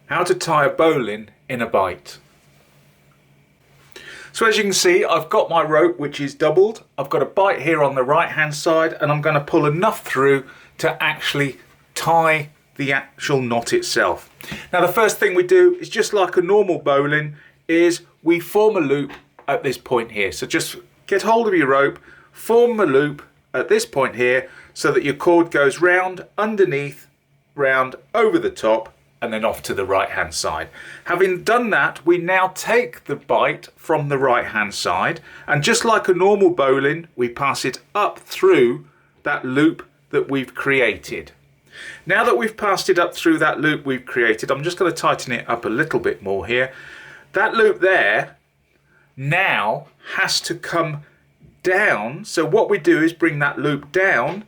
How to tie a bowline in a bight. So as you can see, I've got my rope which is doubled. I've got a bight here on the right hand side, and I'm going to pull enough through to actually tie the actual knot itself. Now the first thing we do is, just like a normal bowline, is we form a loop at this point here. So just get hold of your rope, form a loop at this point here so that your cord goes round, underneath, round, over the top, and then off to the right hand side. Having done that, we now take the bight from the right hand side, and just like a normal bowline, we pass it up through that loop that we've created. Now that we've passed it up through that loop we've created, I'm just going to tighten it up a little bit more here. That loop there now has to come down. So what we do is bring that loop down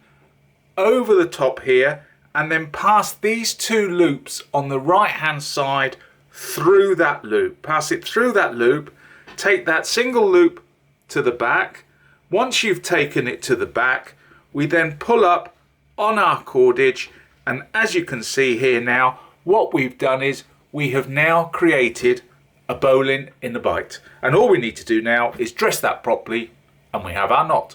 over the top here, and then pass these two loops on the right hand side through that loop. Pass it through that loop, take that single loop to the back. Once you've taken it to the back, we then pull up on our cordage, and as you can see here now, what we've done is we have now created a bowline in the bight. And all we need to do now is dress that properly, and we have our knot.